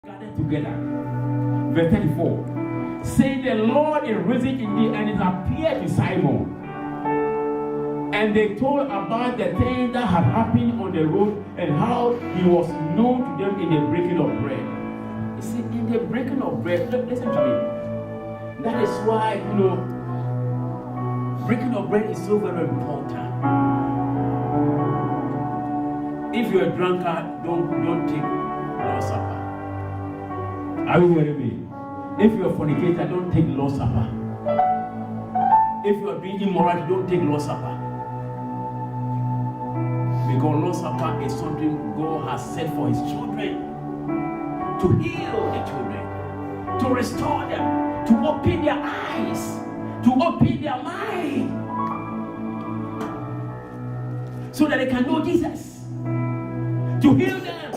gathered together. Verse 34. Saying, the Lord is risen indeed, and it appeared to Simon. And they told about the things that had happened on the road and how he was known to them in the breaking of bread. You see, in the breaking of bread, listen to me. That is why, breaking of bread is so very important. If you're a drunkard, don't take Lord's Supper. Are you hearing me? If you're a fornicator, don't take Lord's Supper. If you're doing immorality, don't take Lord's Supper. Because Lord's Supper is something God has set for his children. To heal the children. To restore them. To open their eyes. To open their mind. So that they can know Jesus. To heal them.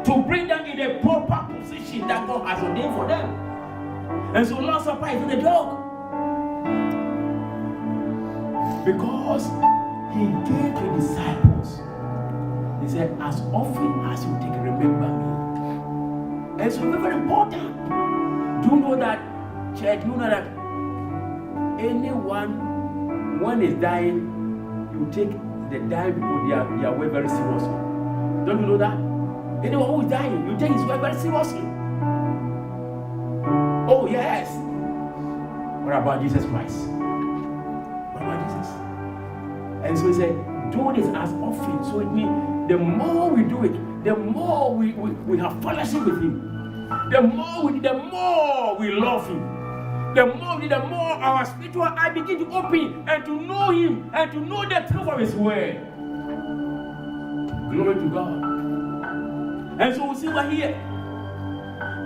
To bring them in a proper position that God has ordained for them. And so Lord's Supper is not a joke. Because he gave the disciples. He said, as often as you take, remember me. And so it's very important. Do you know that, church, do you know that anyone, when is dying, you take the dying people, they are way very seriously. Don't you know that? Anyone who is dying, you take his way very seriously. Oh, yes. What about Jesus Christ? What about Jesus? And so he said, do this as often. So it means the more we do it, the more we have fellowship with him. The more we love him. The more our spiritual eye begin to open and to know him and to know the truth of his word. Glory to God. And so we see what here.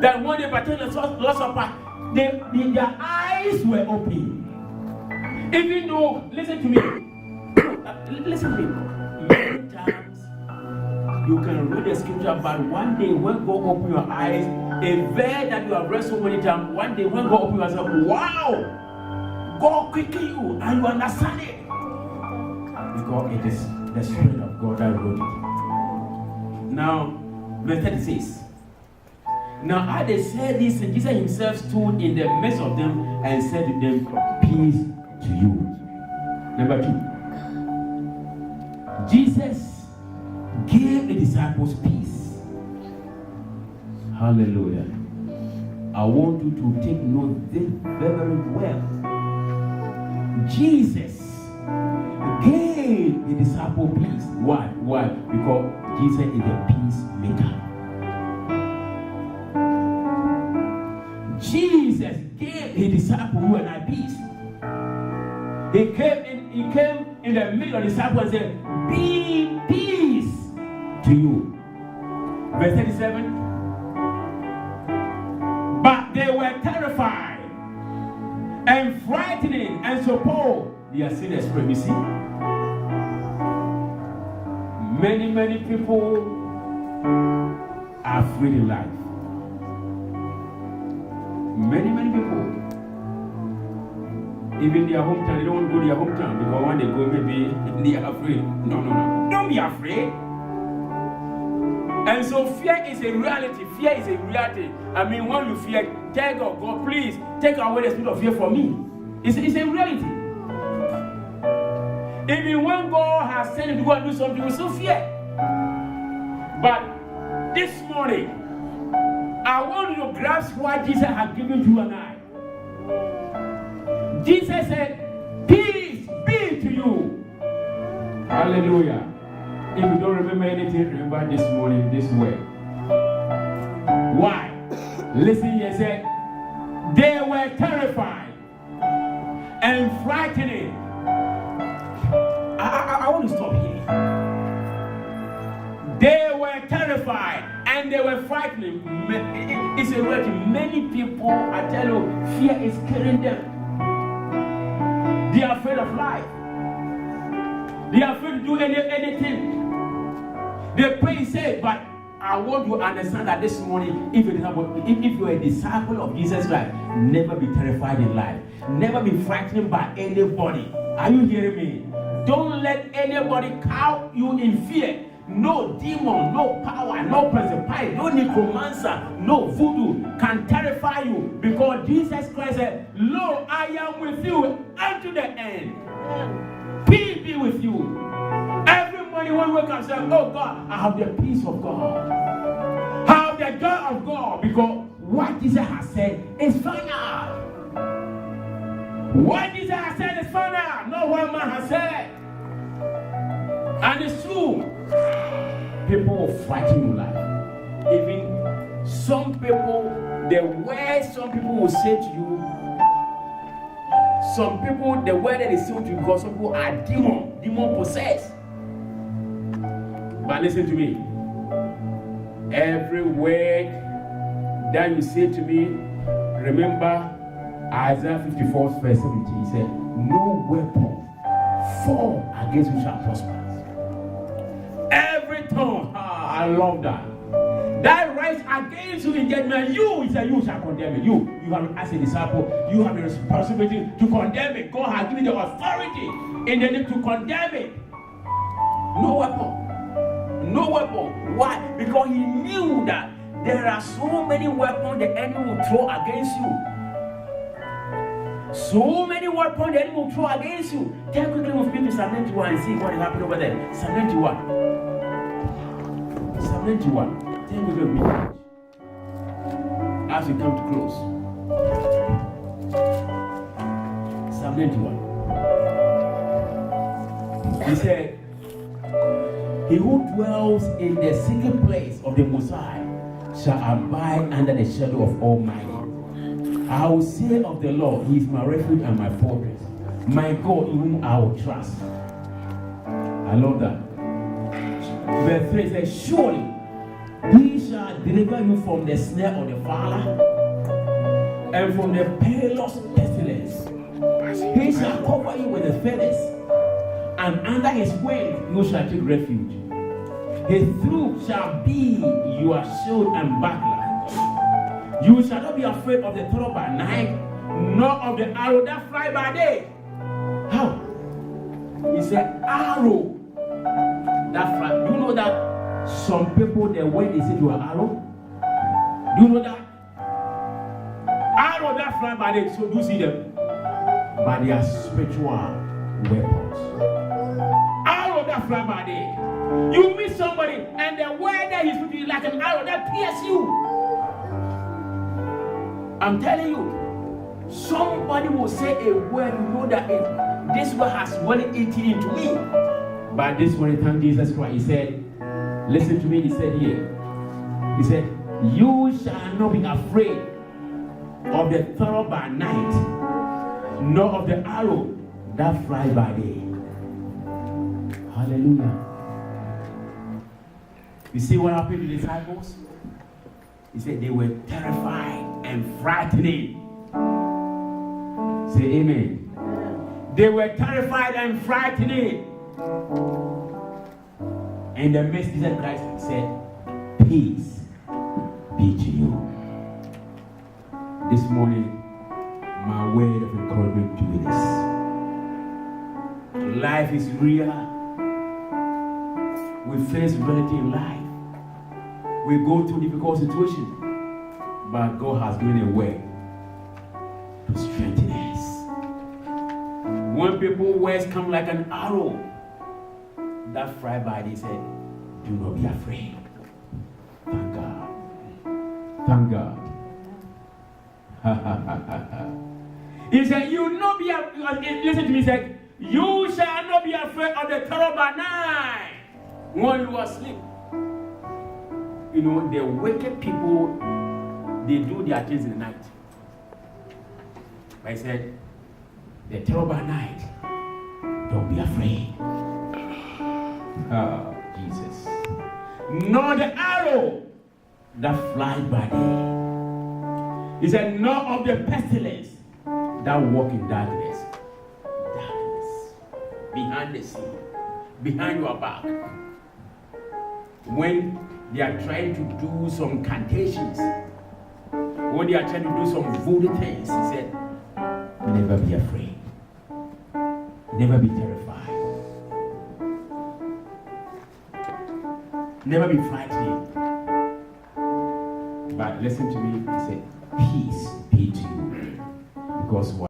That when they partake the Lord's Supper, their eyes were open. Even though, listen to me. Listen to me. Many times you can read the scripture, but one day when God open your eyes, a verse that you have read so many times, one day when God open your eyes, wow! God quicken you and you understand it. Because it is the Spirit of God that wrote it. Now, verse 36. Now, as they said this, Jesus himself stood in the midst of them and said to them, peace to you. Number 2. Jesus gave the disciples peace. Hallelujah. I want you to take note this very well. Jesus gave the disciples peace. Why? Because Jesus is the peacemaker. Jesus gave his disciples you and I peace. He came in the middle of the disciples and said, be peace to you. Verse 37. But they were terrified and frightening and suppose they are seeing the Spirit. You see? Many people are afraid in life. Many people. Even their hometown, they don't want to go to their hometown because when they go, maybe they are afraid. No. Don't be afraid. And so fear is a reality. Fear is a reality. I mean, when you fear, tell God, please take away the spirit of fear from me. It's a reality. Even when God has sent you to go and do something, you still fear. But this morning, I want you to grasp what Jesus has given to you and I. Jesus said, peace be to you. Hallelujah. If you don't remember anything, remember this morning, this word. Why? Listen here, said, they were terrified and frightening. I want to stop here. They were terrified and they were frightening. It's a word. Many people, I tell you, fear is killing them. They are afraid of life. They are afraid to do anything. They pray safe, but I want you to understand that this morning, if you're a disciple of Jesus Christ, never be terrified in life. Never be frightened by anybody. Are you hearing me? Don't let anybody cow you in fear. no demon, no power, no principality, no necromancer, no voodoo can terrify you, because Jesus Christ said, "Lo, I am with you unto the end. Peace be with you." Every morning when we wake up, say, "Oh God, I have the peace of God. I have the joy of God," because what Jesus has said is final. What Jesus has said is final. No one man has said. And it's true. People will frighten you life. Even some people, the words some people will say to you, some people, the word that they say to you, because some people are demon possessed. But listen to me. Every word that you say to me, remember Isaiah 54 verse 17. He said, "No weapon formed against you shall prosper." Every tongue, I love that. That rise against you in judgment, he said, you shall condemn it. You have, as a disciple, you have the responsibility to condemn it. God has given you the authority in the name to condemn it. No weapon. No weapon. Why? Because he knew that there are so many weapons the enemy will throw against you. So many weapons the enemy will throw against you. Take quickly with me to Psalm 91 and see what is happening over there. Psalm 91. Psalm 91. Take quickly with me. As we come to close. Psalm 91. He said, "He who dwells in the secret place of the Most High shall abide under the shadow of Almighty. I will say of the Lord, He is my refuge and my fortress, my God in whom I will trust." I love that. Verse 3 says, "Surely He shall deliver you from the snare of the fowler and from the perilous pestilence. He shall cover you with His feathers, and under His wings you shall take refuge. His truth shall be your shield and buckler. You shall not be afraid of the terror by night, nor of the arrow that fly by day." How? He said, arrow that fly. Do you know that some people, the way they say to an arrow? Do you know that? Arrow that fly by day. So do you see them? But they are spiritual weapons. Arrow that fly by day. You meet somebody and the word that he's putting like an arrow that pierces you. I'm telling you, somebody will say a word, you know that this word has really eaten into me. But this one, thank Jesus Christ. He said, listen to me, he said here. He said, "You shall not be afraid of the terror by night, nor of the arrow that fly by day." Hallelujah. You see what happened to the disciples? He said they were terrified and frightening. Say amen. They were terrified and frightening. And the midst of Christ said, "Peace be to you." This morning, my word of encouragement to you is, life is real. We face reality in life. We go through difficult situations, but God has given a way to strengthen us. When people's words come like an arrow that fly by, they said, "Do not be afraid." Thank God. Thank God. He said, "You will not be afraid." Listen to me. He said, "You shall not be afraid of the terror by night when you are asleep." You know, the wicked people, they do their things in the night. But he said, "The terror by night, don't be afraid." Oh, Jesus. Nor the arrow that flies by day. He said, "Nor of the pestilence that walk in darkness." Darkness. Behind the scene. Behind your back. When they are trying to do some cantations, when they are trying to do some voodoo things, he said, "Never be afraid. Never be terrified." Never be frightening. But listen to me, he said, peace be to you. Because what?